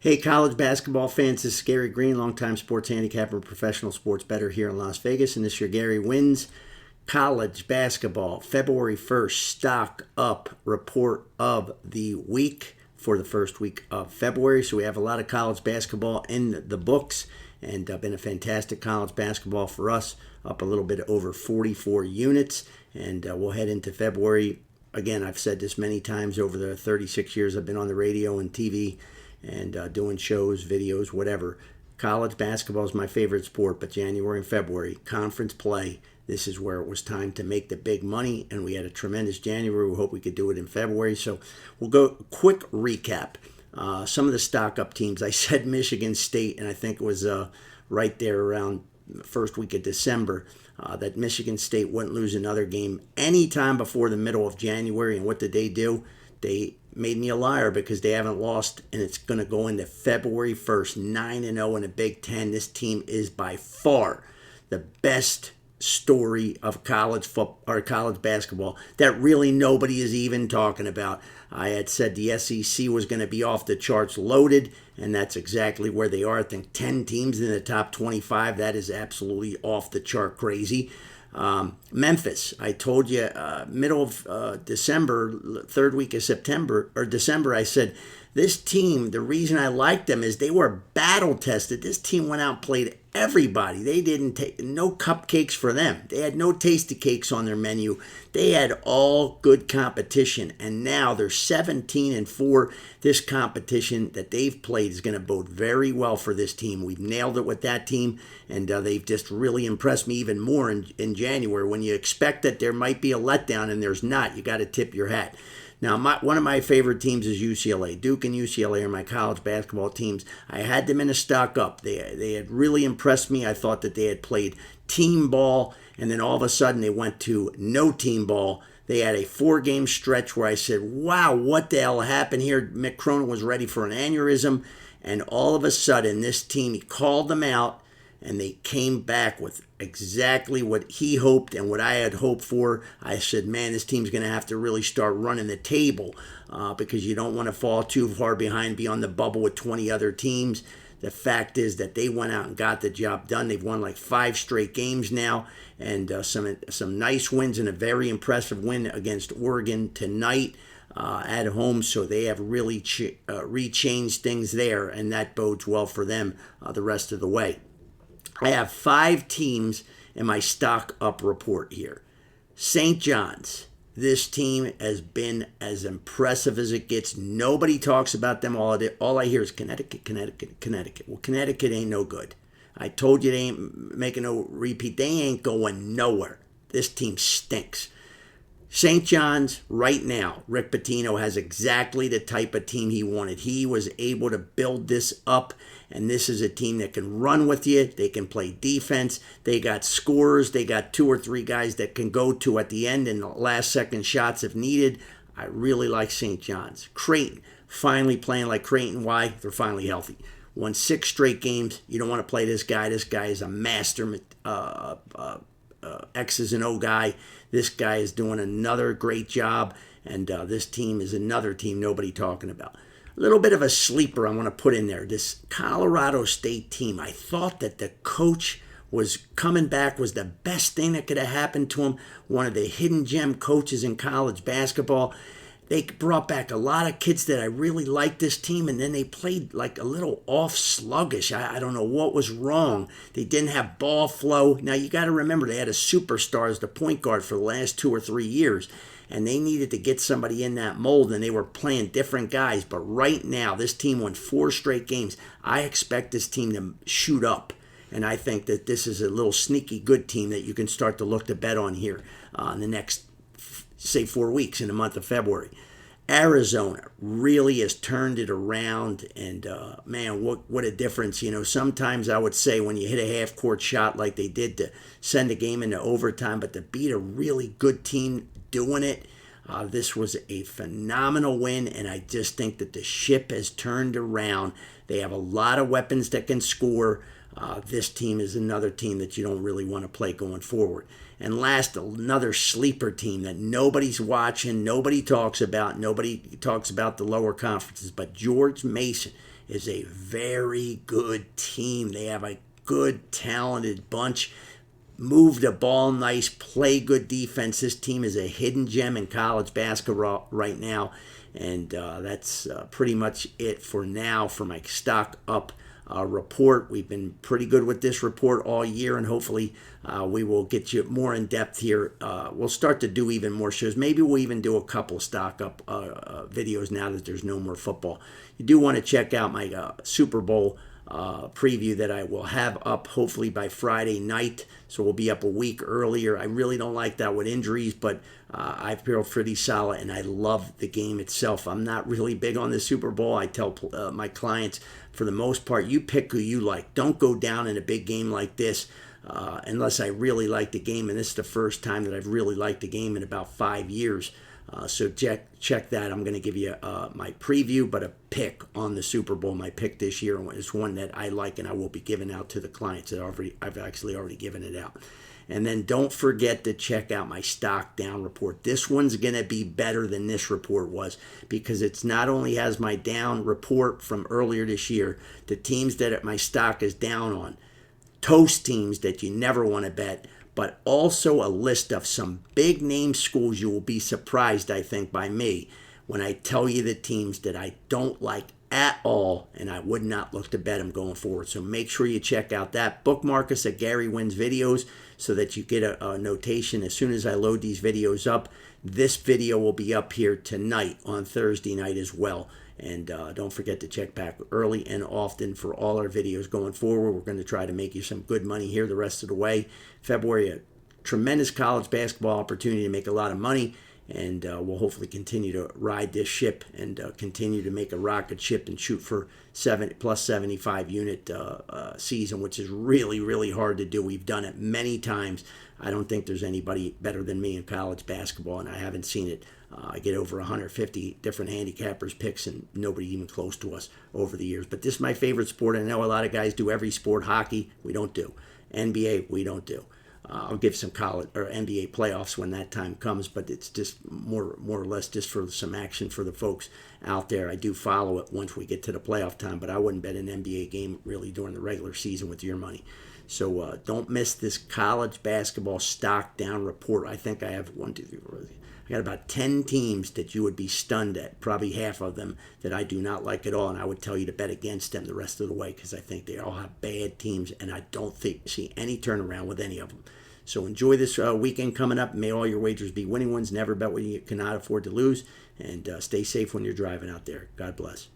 Hey, college basketball fans, this is Gary Greene, longtime sports handicapper and professional sports bettor here in Las Vegas. And this year, Gary wins college basketball February 1st Stock Up Report of the week for the first week of February. So we have a lot of college basketball in the books, and been a fantastic college basketball for us, up a little bit over 44 units. And we'll head into February. Again, I've said this many times over the 36 years I've been on the radio and TV and doing shows, videos, whatever. College basketball is my favorite sport, but January and February, conference play, this is where it was time to make the big money, and we had a tremendous January. We hope we could do it in February. So we'll go quick recap. Some of the stock up teams. I said Michigan State, and I think it was right there around the first week of December, that Michigan State wouldn't lose another game anytime before the middle of January. And what did they do? They made me a liar because they haven't lost, and it's going to go into February 1st, 9-0 in the Big Ten. This team is by far the best story of college football or college basketball that really nobody is even talking about. I had said the SEC was going to be off the charts loaded, and that's exactly where they are. I think 10 teams in the top 25. That is absolutely off the chart crazy. Memphis, I told you, middle of December, third week of September or December, I said this team, the reason I liked them is they were battle tested. This team went out and played everybody. They didn't take no cupcakes for them. They had no tasty cakes on their menu. They had all good competition, and now they're 17-4. This competition that they've played is going to bode very well for this team. We've nailed it with that team, and they've just really impressed me even more in January. When you expect that there might be a letdown and there's not, you got to tip your hat. Now, one of my favorite teams is UCLA. Duke and UCLA are my college basketball teams. I had them in a stock up. They had really impressed me. I thought that they had played team ball, and then all of a sudden they went to no team ball. They had a 4-game stretch where I said, wow, what the hell happened here? Mick Cronin was ready for an aneurysm, and all of a sudden this team, he called them out, and they came back with exactly what he hoped and what I had hoped for. I said, man, this team's going to have to really start running the table because you don't want to fall too far behind, be on the bubble with 20 other teams. The fact is that they went out and got the job done. They've won like 5 straight games now, and some nice wins and a very impressive win against Oregon tonight at home. So they have really rechanged things there, and that bodes well for them the rest of the way. I have 5 teams in my stock up report here. St. John's. This team has been as impressive as it gets. Nobody talks about them. All I hear is Connecticut. Well, Connecticut ain't no good. I told you they ain't making no repeat. They ain't going nowhere. This team stinks. St. John's, right now, Rick Pitino has exactly the type of team he wanted. He was able to build this up, and this is a team that can run with you. They can play defense. They got scorers. They got 2 or 3 guys that can go to at the end in the last-second shots if needed. I really like St. John's. Creighton, finally playing like Creighton. Why? They're finally healthy. Won 6 straight games. You don't want to play this guy. This guy is a master X's and O guy. This guy is doing another great job, and this team is another team nobody talking about. A little bit of a sleeper I want to put in there. This Colorado State team, I thought that the coach was coming back was the best thing that could have happened to him. One of the hidden gem coaches in college basketball. They brought back a lot of kids that I really liked this team, and then they played like a little off sluggish. I don't know what was wrong. They didn't have ball flow. Now, you got to remember, they had a superstar as the point guard for the last 2 or 3 years, and they needed to get somebody in that mold, and they were playing different guys. But right now, this team won 4 straight games. I expect this team to shoot up, and I think that this is a little sneaky good team that you can start to look to bet on here in the next, say, 4 weeks in the month of February. Arizona really has turned it around, and man, what a difference. You know, sometimes I would say when you hit a half-court shot like they did to send a game into overtime, but to beat a really good team doing it, this was a phenomenal win, and I just think that the ship has turned around. They have a lot of weapons that can score. This team is another team that you don't really want to play going forward. And last, another sleeper team that nobody's watching, nobody talks about the lower conferences, but George Mason is a very good team. They have a good, talented bunch. Move the ball nice, play good defense. This team is a hidden gem in college basketball right now. And that's pretty much it for now for my Stock Up report. We've been pretty good with this report all year, and hopefully we will get you more in depth here. We'll start to do even more shows. Maybe we'll even do a couple Stock Up videos now that there's no more football. You do want to check out my Super Bowl preview that I will have up hopefully by Friday night. So we'll be up a week earlier. I really don't like that with injuries, but I feel pretty solid, and I love the game itself. I'm not really big on the Super Bowl. I tell my clients, for the most part, you pick who you like. Don't go down in a big game like this unless I really like the game, and this is the first time that I've really liked the game in about 5 years. So check that. I'm going to give you my preview, but a pick on the Super Bowl. My pick this year is one that I like, and I will be giving out to the clients. I've actually already given it out. And then don't forget to check out my stock down report. This one's going to be better than this report was, because it's not only has my down report from earlier this year, the teams that my stock is down on, toast teams that you never want to bet, but also a list of some big name schools. You will be surprised, I think, by me when I tell you the teams that I don't like at all, and I would not look to bet them going forward. So make sure you check out that. Bookmark us at Gary Wins Videos so that you get a notation as soon as I load these videos up. This video will be up here tonight on Thursday night as well. And don't forget to check back early and often for all our videos going forward. We're going to try to make you some good money here the rest of the way. February, a tremendous college basketball opportunity to make a lot of money. And we'll hopefully continue to ride this ship and continue to make a rocket ship and shoot for plus 75 unit season, which is really, really hard to do. We've done it many times. I don't think there's anybody better than me in college basketball, and I haven't seen it. I get over 150 different handicappers picks, and nobody even close to us over the years. But this is my favorite sport. I know a lot of guys do every sport. Hockey, we don't do. NBA, we don't do. I'll give some college or NBA playoffs when that time comes, but it's just more or less just for some action for the folks out there. I do follow it once we get to the playoff time, but I wouldn't bet an NBA game really during the regular season with your money. So don't miss this college basketball stock down report. I think I have I got about 10 teams that you would be stunned at, probably half of them that I do not like at all, and I would tell you to bet against them the rest of the way because I think they all have bad teams, and I don't see any turnaround with any of them. So enjoy this weekend coming up. May all your wagers be winning ones. Never bet what you cannot afford to lose, and stay safe when you're driving out there. God bless.